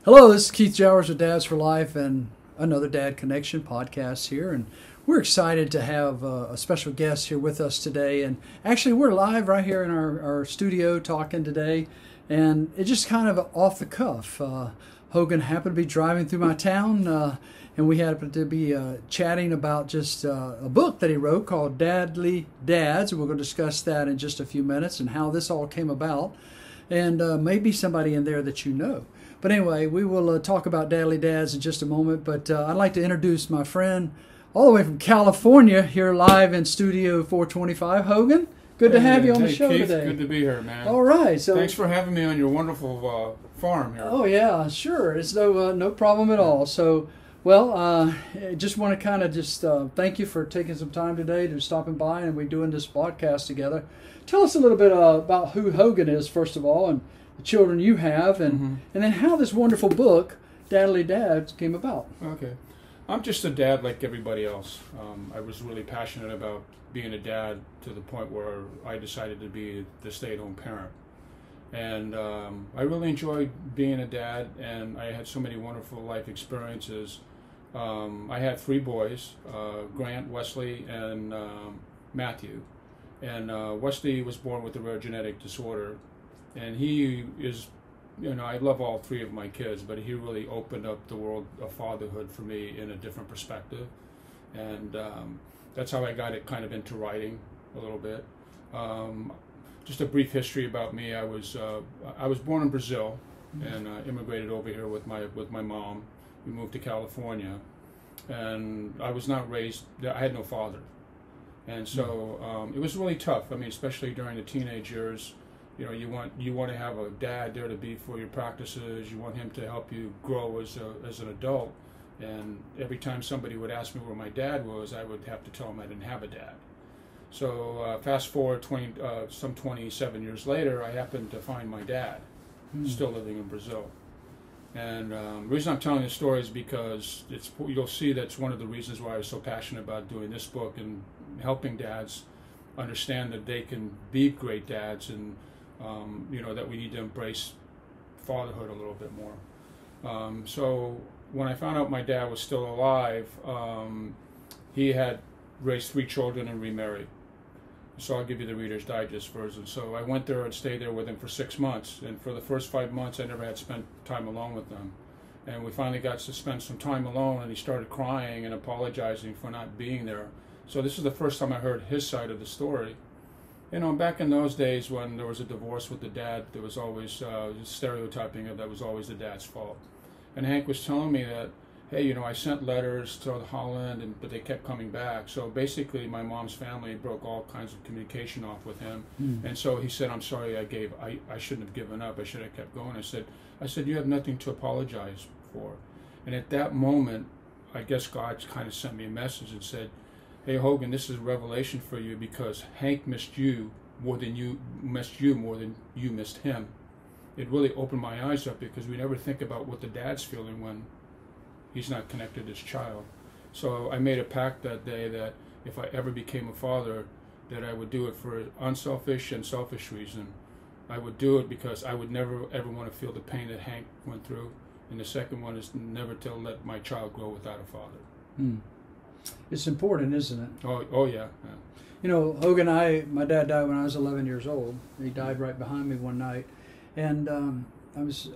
Hello, this is Keith Jowers with Dads for Life and another Dad Connection podcast here. And we're excited to have a special guest here with us today. And actually, we're live right here in our studio talking today. And it's just kind of off the cuff. Hogan happened to be driving through my town, and we happened to be chatting about just a book that he wrote called Dadly Dads. And we're going to discuss that in just a few minutes and how this all came about. And maybe somebody in there that you know. But anyway, we will talk about Dadly Dads in just a moment. But I'd like to introduce my friend all the way from California here live in Studio 425. Hogan, good to have you on the show Keith, today. Good to be here, man. All right. So thanks for having me on your wonderful farm here. Oh, yeah, sure. It's no problem at all. So, well, I just want to kind of just thank you for taking some time today to stopping by, and we're doing this podcast together. Tell us a little bit about who Hogan is, first of all, and the children you have, and then how this wonderful book, Dadly Dads, came about. Okay. I'm just a dad like everybody else. I was really passionate about being a dad to the point where I decided to be the stay-at-home parent. And I really enjoyed being a dad, and I had so many wonderful life experiences. I had three boys, Grant, Wesley, and Matthew. And Wesley was born with a rare genetic disorder. And he is, I love all three of my kids, but he really opened up the world of fatherhood for me in a different perspective. And that's how I got it kind of into writing a little bit. Just a brief history about me. I was born in Brazil and immigrated over here with my mom. We moved to California, and I was not raised. I had no father, and so it was really tough. I mean, especially during the teenage years. You want to have a dad there to be for your practices. You want him to help you grow as an adult. And every time somebody would ask me where my dad was, I would have to tell them I didn't have a dad. So fast forward 27 years later, I happened to find my dad, still living in Brazil. And the reason I'm telling this story is because you'll see that's one of the reasons why I was so passionate about doing this book and helping dads understand that they can be great dads, and that we need to embrace fatherhood a little bit more. So when I found out my dad was still alive, he had raised three children and remarried. So I'll give you the Reader's Digest version. So I went there and stayed there with him for 6 months. And for the first 5 months, I never had spent time alone with them. And we finally got to spend some time alone, and he started crying and apologizing for not being there. So this is the first time I heard his side of the story. Back in those days when there was a divorce with the dad, there was always stereotyping of that was always the dad's fault. And Hank was telling me that, hey, I sent letters to Holland, but they kept coming back. So basically my mom's family broke all kinds of communication off with him. And so he said, I'm sorry I shouldn't have given up. I should have kept going. I said, you have nothing to apologize for. And at that moment, I guess God kind of sent me a message and said, hey, Hogan, this is a revelation for you because Hank missed you more than you missed him. It really opened my eyes up because we never think about what the dad's feeling when he's not connected to his child. So I made a pact that day that if I ever became a father, that I would do it for an unselfish and selfish reason. I would do it because I would never ever want to feel the pain that Hank went through. And the second one is never to let my child grow without a father. It's important, isn't it? Oh yeah. Hogan, my dad died when I was 11 years old. He died right behind me one night. And I was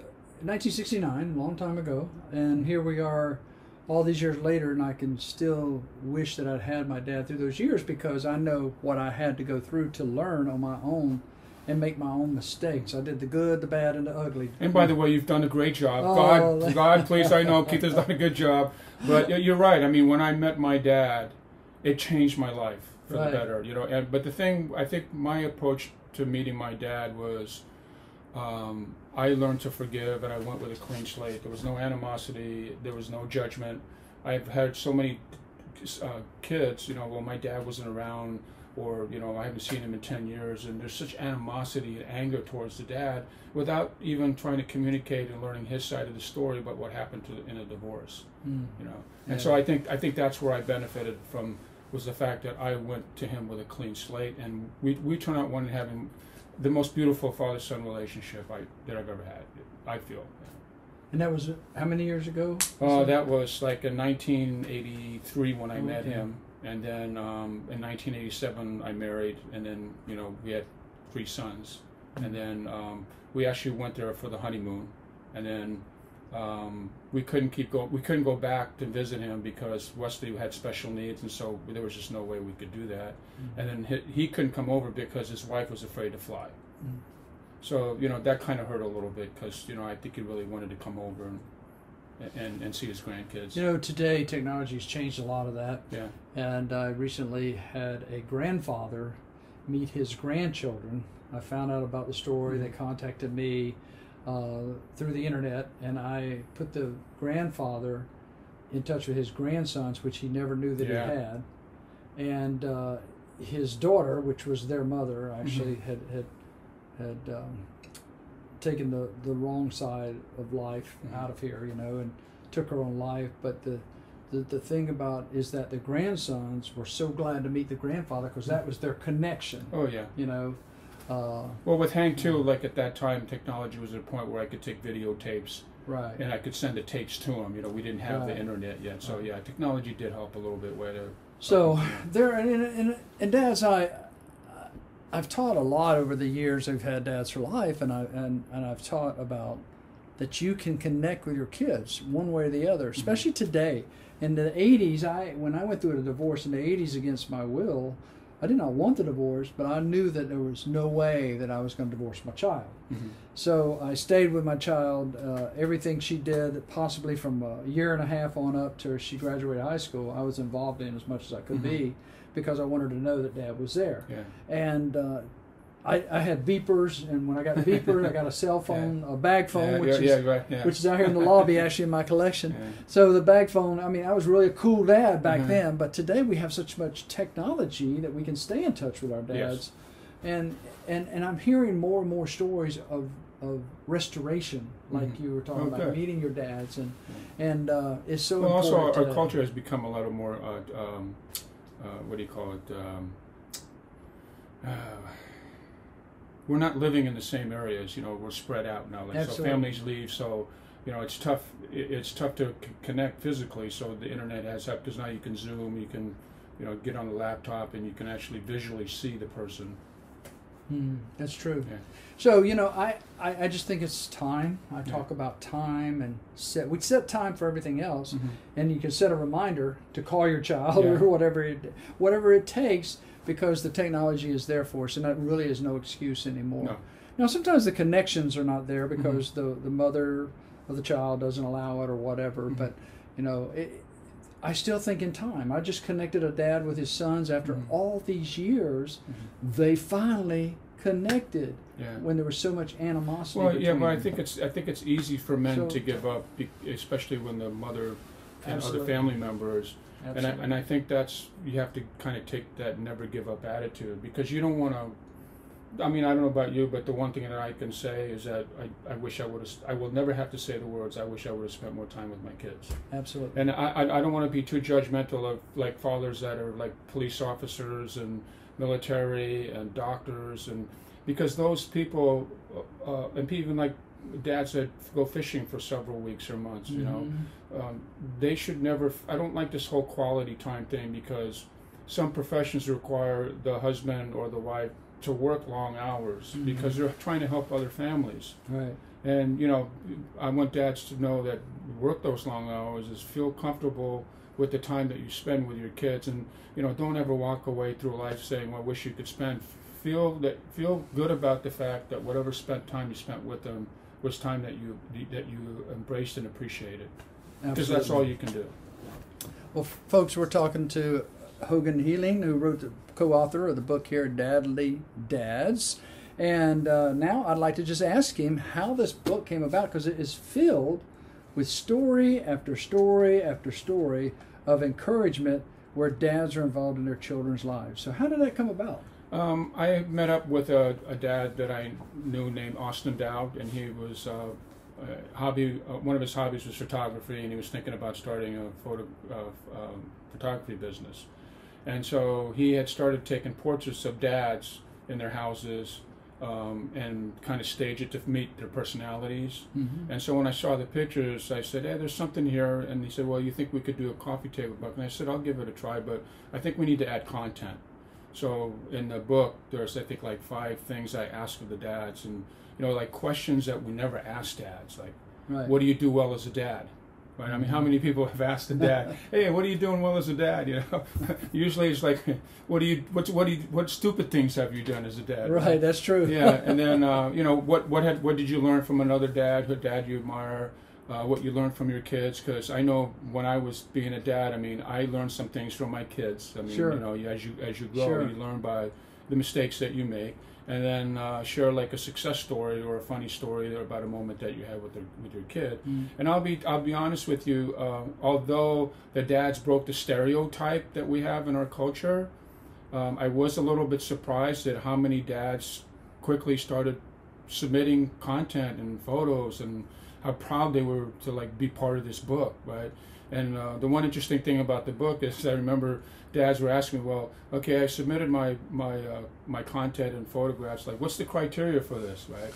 1969, a long time ago. And here we are all these years later, and I can still wish that I'd had my dad through those years because I know what I had to go through to learn on my own and make my own mistakes. I did the good, the bad, and the ugly. And by the way, you've done a great job. God, please, I know Keith has done a good job. But you're right. I mean, when I met my dad, it changed my life for the better. But the thing, I think my approach to meeting my dad was I learned to forgive, and I went with a clean slate. There was no animosity. There was no judgment. I've had so many kids, well, my dad wasn't around, or I haven't seen him in 10 years, and there's such animosity and anger towards the dad without even trying to communicate and learning his side of the story about what happened in a divorce. And so I think that's where I benefited from, was the fact that I went to him with a clean slate, and we turned out having the most beautiful father-son relationship that I've ever had, I feel. And that was how many years ago? That was like in 1983 when I met him, and then in 1987 I married, and then we had 3 sons, and then we actually went there for the honeymoon, and then we couldn't go back to visit him because Wesley had special needs, and so there was just no way we could do that. And then he couldn't come over because his wife was afraid to fly. So that kind of hurt a little bit because I think he really wanted to come over and see his grandkids. Today technology's changed a lot of that. Yeah. And I recently had a grandfather meet his grandchildren. I found out about the story. They contacted me through the internet, and I put the grandfather in touch with his grandsons, which he never knew that he had. And his daughter, which was their mother, actually had taken the wrong side of life out of here, and took her own life. But the thing about is that the grandsons were so glad to meet the grandfather because that was their connection. Oh yeah. Well, with Hank too, like at that time, technology was at a point where I could take videotapes, right, and I could send the tapes to him. We didn't have the internet yet, so yeah, technology did help a little bit. So there, and dads, I've taught a lot over the years. I've had Dads for Life, and I've taught about that you can connect with your kids one way or the other, especially today. In the 80s, when I went through a divorce in the 80s against my will, I did not want the divorce, but I knew that there was no way that I was going to divorce my child. So I stayed with my child, everything she did, possibly from a year and a half on up to she graduated high school, I was involved in as much as I could be, because I wanted to know that Dad was there. Yeah. And I had beepers, and when I got beepers, I got a cell phone, a bag phone, which is out here in the lobby, actually in my collection. Yeah. So the bag phone, I was really a cool dad back then, but today we have such much technology that we can stay in touch with our dads. Yes. And I'm hearing more and more stories of restoration, like you were talking about, meeting your dads, and it's so important. Also, our culture has become a lot of more, what do you call it? We're not living in the same areas. We're spread out now. So families leave. So it's tough. It's tough to connect physically. So the internet has helped because now you can Zoom. You can get on the laptop and you can actually visually see the person. That's true. Yeah. So I just think it's time. I talk about time, and we set time for everything else, and you can set a reminder to call your child or whatever it takes, because the technology is there for us, and that really is no excuse anymore. No. Now sometimes the connections are not there because the mother of the child doesn't allow it or whatever, but I still think in time. I just connected a dad with his sons after all these years. They finally connected when there was so much animosity. Well, but I think it's easy for men to give up, especially when the mother and other family members. And I think you have to kind of take that never give up attitude, because you don't want to. I don't know about you, but the one thing that I can say is that I wish I would have. I will never have to say the words, I wish I would have spent more time with my kids. Absolutely. And I don't want to be too judgmental of like fathers that are like police officers and military and doctors, and because those people and even like dads that go fishing for several weeks or months, they should never. I don't like this whole quality time thing, because some professions require the husband or the wife to work long hours because they're trying to help other families. Right. And I want dads to know that work those long hours, is feel comfortable with the time that you spend with your kids, and don't ever walk away through life saying, well, I wish you could spend. Feel good about the fact that whatever time you spent with them was time that you embraced and appreciated, because that's all you can do. Well, folks, we're talking to Hogan Hilling, who wrote the co-author of the book here, Dadly Dads. And now I'd like to just ask him how this book came about, because it is filled with story after story after story of encouragement where dads are involved in their children's lives. So how did that come about? I met up with a dad that I knew named Austin Dowd, and he was one of his hobbies was photography, and he was thinking about starting a photography business. And so he had started taking portraits of dads in their houses and kind of stage it to meet their personalities. Mm-hmm. And so when I saw the pictures, I said, hey, there's something here. And he said, well, you think we could do a coffee table book? And I said, I'll give it a try, but I think we need to add content. So in the book, there's, I think, like 5 things I ask of the dads, and, you know, like questions that we never ask dads, like, Right. what do you do well as a dad? Right? I mean, how many people have asked a dad, hey, what are you doing well as a dad? You know, usually it's like, what stupid things have you done as a dad? Right, that's true. Yeah, and then you know, what did you learn from another dad? What dad you admire? What you learned from your kids? Because I know when I was being a dad, I mean, I learned some things from my kids. I mean, Sure. you know, as you grow, Sure. you learn by the mistakes that you make, and then share like a success story or a funny story or about a moment that you had with your kid. Mm. And I'll be honest with you, although the dads broke the stereotype that we have in our culture, I was a little bit surprised at how many dads quickly started submitting content and photos, and how proud they were to like be part of this book, right? And the one interesting thing about the book is I remember dads were asking me, well, okay, I submitted my content and photographs, like, what's the criteria for this, right?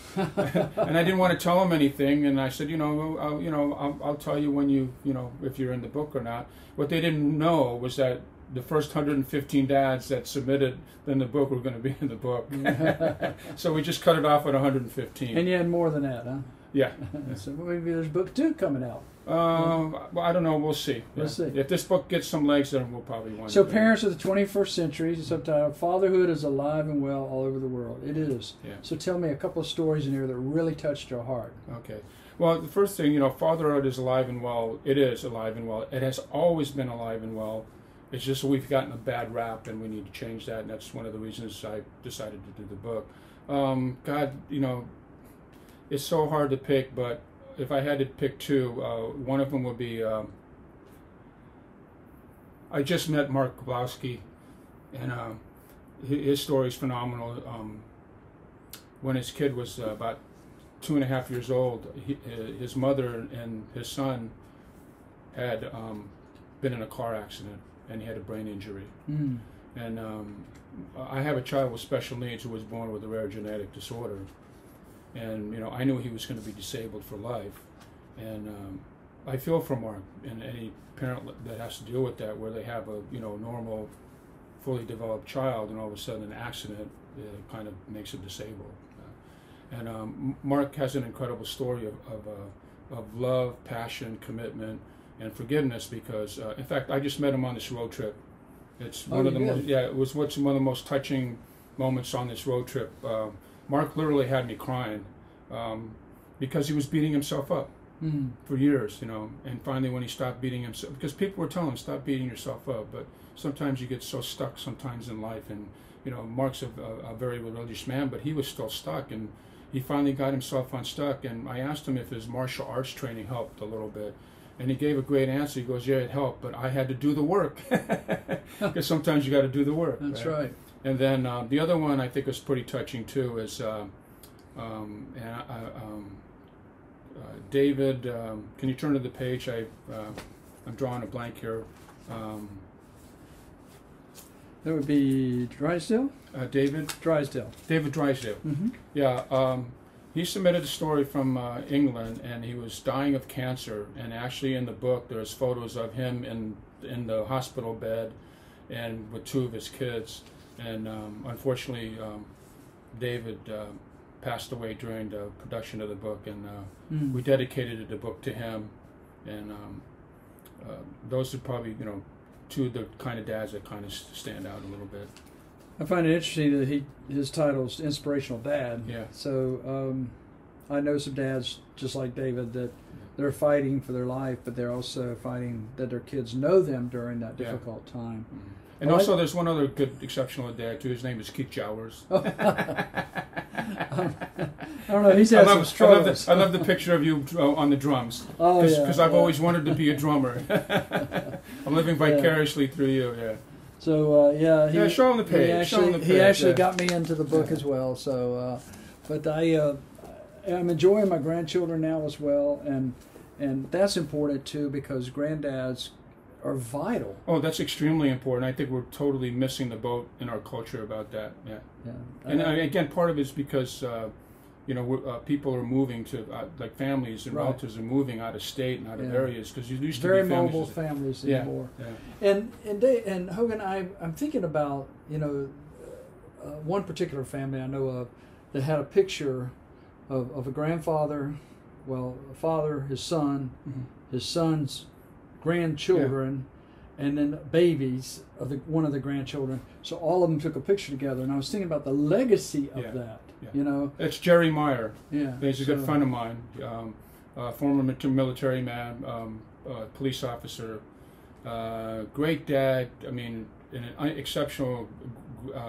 And I didn't want to tell them anything, and I said, I'll tell you when you know, if you're in the book or not. What they didn't know was that the first 115 dads that submitted in the book were going to be in the book. So we just cut it off at 115. And you had more than that, huh? Yeah. So maybe there's book 2 coming out. Well, I don't know. We'll see. We'll see. If this book gets some legs, then we'll probably want. So, Parents of the 21st Century, subtitled "Fatherhood is Alive and Well All Over the World." It is. Yeah. So, tell me a couple of stories in here that really touched your heart. Okay. Well, the first thing, you know, fatherhood is alive and well. It is alive and well. It has always been alive and well. It's just we've gotten a bad rap, and we need to change that. And that's one of the reasons I decided to do the book. God, you know, it's so hard to pick, but if I had to pick 2, one of them would be, I just met Mark Kowalski, and his story is phenomenal. When his kid was about 2.5 years old, his mother and his son had been in a car accident, and he had a brain injury. Mm. And I have a child with special needs who was born with a rare genetic disorder. And, you know, I knew he was going to be disabled for life. And I feel for Mark and any parent that has to deal with that, where they have a, you know, normal, fully developed child, and all of a sudden an accident kind of makes it disabled. And Mark has an incredible story of love, passion, commitment, and forgiveness, because, in fact, I just met him on this road trip. It's one of the most, it was one of the most touching moments on this road trip. Mark literally had me crying because he was beating himself up for years, you know. And finally, when he stopped beating himself, because people were telling him, stop beating yourself up, but sometimes you get so stuck sometimes in life. And, you know, Mark's a very religious man, but he was still stuck, and he finally got himself unstuck. And I asked him if his martial arts training helped a little bit. And he gave a great answer. He goes, yeah, it helped, but I had to do the work. Because sometimes you got to do the work. That's right. And then the other one I think was pretty touching too is David. Can you turn to the page? I'm drawing a blank here. That would be Drysdale? David Drysdale. David Drysdale. Mm-hmm. Yeah. He submitted a story from England, and he was dying of cancer. And actually, in the book, there's photos of him in the hospital bed, and with 2 of his kids. And unfortunately, David passed away during the production of the book, and we dedicated the book to him. And those are probably, you know, 2 of the kind of dads that kind of stand out a little bit. I find it interesting that his title is Inspirational Dad. Yeah. So I know some dads just like David that they're fighting for their life, but they're also fighting that their kids know them during that difficult time. Mm-hmm. And also, there's one other good, exceptional dad too. His name is Keith Jowers. I don't know. He's had some struggles. I love the picture of you on the drums. Oh, yeah. Because I've always wanted to be a drummer. I'm living vicariously through you. Yeah. So show him the page. He actually got me into the book as well. So, but I'm enjoying my grandchildren now as well, and that's important too, because granddads are vital. Oh, that's extremely important. I think we're totally missing the boat in our culture about that. Yeah. And again, part of it is because people are moving to like families and relatives are moving out of state and out of areas, because you used to very be mobile families anymore. And Hogan, I'm thinking about one particular family I know of that had a picture of a grandfather, a father, his son, his son's grandchildren, and then babies of one of the grandchildren. So all of them took a picture together, and I was thinking about the legacy of that. Yeah. It's Jerry Meyer. Yeah, he's a good friend of mine, former military man, police officer, great dad. I mean, an exceptional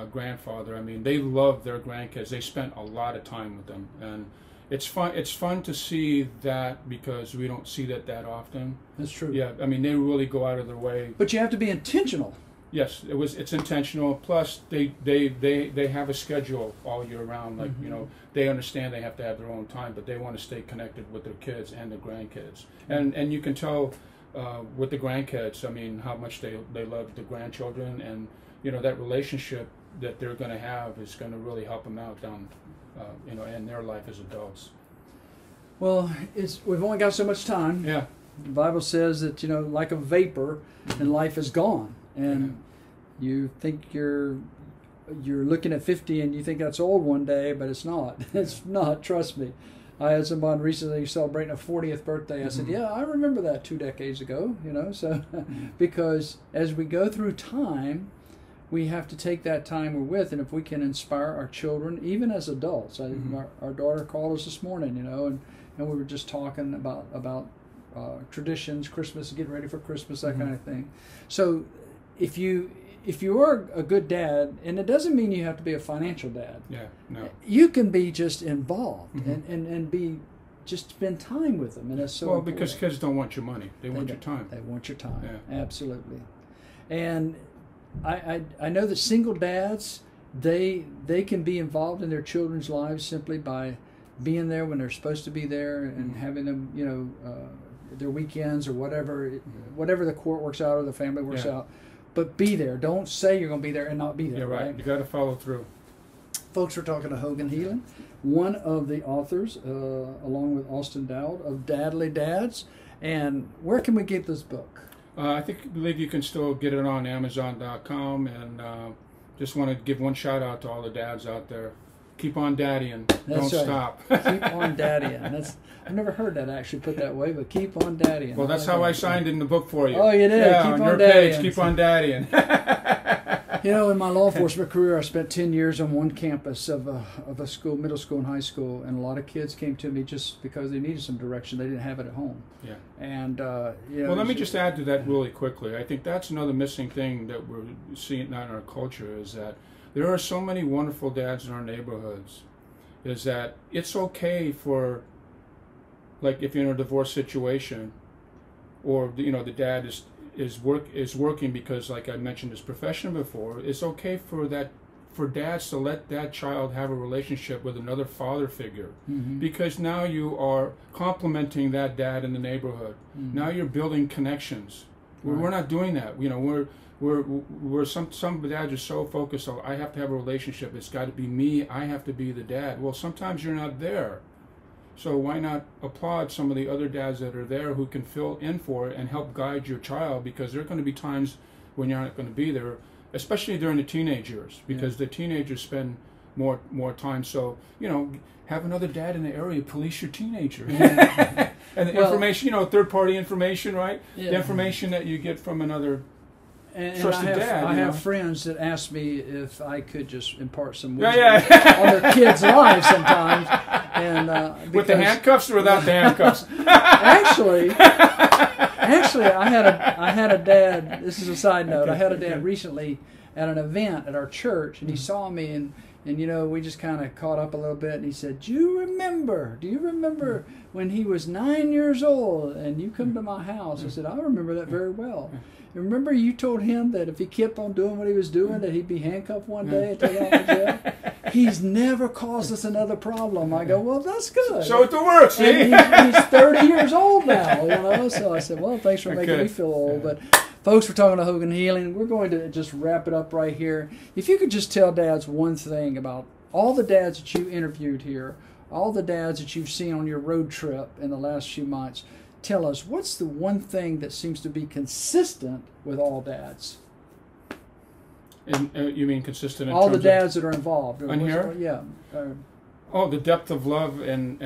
grandfather. I mean, they love their grandkids. They spent a lot of time with them, and it's fun. It's fun to see that, because we don't see that often. That's true. Yeah, I mean, they really go out of their way. But you have to be intentional. Yes, it's intentional. Plus, they have a schedule all year round. Like they understand they have to have their own time, but they want to stay connected with their kids and their grandkids. And you can tell with the grandkids, I mean, how much they love the grandchildren, and that relationship that they're going to have is going to really help them out down, in their life as adults. Well, we've only got so much time. Yeah. The Bible says that like a vapor, and life is gone. And you think you're looking at 50 and you think that's old one day, but it's not. It's not. Trust me. I had someone recently celebrating a 40th birthday. I said, "Yeah, I remember that 2 decades ago." So because as we go through time, we have to take that time we're with, and if we can inspire our children, even as adults. Our daughter called us this morning, and we were just talking about traditions, Christmas, getting ready for Christmas, that kind of thing. So if you are a good dad, and it doesn't mean you have to be a financial dad. Yeah, no. You can be just involved and be just spend time with them, and that's so important. Because kids don't want your money; they want your time. They want your time. Yeah. Absolutely. And I know that single dads, they can be involved in their children's lives simply by being there when they're supposed to be there, and having them, their weekends or whatever the court works out or the family works out. But be there. Don't say you're going to be there and not be there. Yeah, right. You got to follow through. Folks, we're talking to Hogan Hilling, one of the authors, along with Austin Dowd, of Dadly Dads. And where can we get this book? I believe you can still get it on Amazon.com, and just want to give one shout out to all the dads out there. Keep on daddying. Don't stop. Keep on daddying. I've never heard that actually put that way, but keep on daddying. Well, that's how I signed in the book for you. Oh, you did? Yeah, keep on your your page, keep on daddying. In my law enforcement career, I spent 10 years on one campus of a school, middle school and high school, and a lot of kids came to me just because they needed some direction. They didn't have it at home. Yeah. And well, let me just add to that really quickly. I think that's another missing thing that we're seeing now in our culture, is that there are so many wonderful dads in our neighborhoods. Is that it's okay for, like, if you're in a divorce situation, or the dad is working because, like I mentioned, his profession before. It's okay for dads to let that child have a relationship with another father figure, because now you are complimenting that dad in the neighborhood. Now you're building connections. Right. We're not doing that. We're some dads are so focused on, I have to have a relationship. It's got to be me. I have to be the dad. Well, sometimes you're not there. So why not applaud some of the other dads that are there who can fill in for it and help guide your child, because there are going to be times when you're not going to be there, especially during the teenage years, because the teenagers spend more time. So, have another dad in the area police your teenager. And the information, third-party information, right? Yeah. The information that you get from another trusted dad. I have friends that ask me if I could just impart some wisdom on their kids' lives sometimes. And with the handcuffs or without the handcuffs? Actually, I had a dad. This is a side note. I had a dad recently at an event at our church, and he saw me, and we just kind of caught up a little bit, and he said, Do you remember when he was 9 years old and you come to my house? I said, I remember that very well. Remember you told him that if he kept on doing what he was doing, that he'd be handcuffed one day and taken out to jail? he's never caused us another problem. I go, well, that's good. Show it to work, see? And he's 30 years old now, you know. So I said, well, thanks for making me feel old. But folks, we're talking to Hogan Hilling. We're going to just wrap it up right here. If you could just tell dads one thing about all the dads that you interviewed here, all the dads that you've seen on your road trip in the last few months, tell us, what's the one thing that seems to be consistent with all dads? And you mean consistent in all terms the dads that are involved? On here? Yeah. Oh, the depth of love and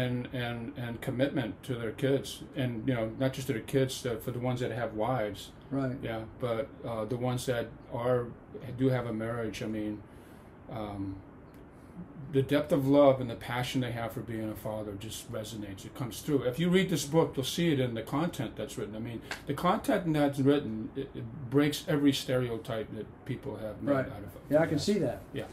commitment to their kids, and not just to their kids, for the ones that have wives. Right. Yeah, but the ones that do have a marriage. I mean, the depth of love and the passion they have for being a father just resonates. It comes through. If you read this book, you'll see it in the content that's written. I mean, the content that's written, it breaks every stereotype that people have made out of it. Yeah, I can see that. Yeah.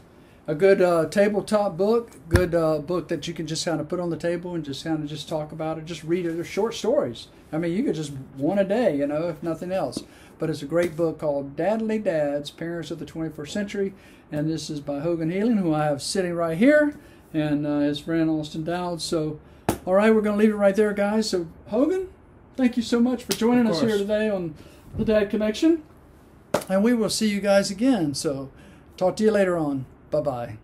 A good tabletop book, good book that you can just kind of put on the table and just kind of just talk about it. Just read it. They're short stories. I mean, you could just one a day, if nothing else. But it's a great book called Dadly Dads, Parents of the 21st Century. And this is by Hogan Hilling, who I have sitting right here, and his friend Austin Dowd. So, all right, we're going to leave it right there, guys. So, Hogan, thank you so much for joining us here today on The Dad Connection. And we will see you guys again. So, talk to you later on. Bye-bye.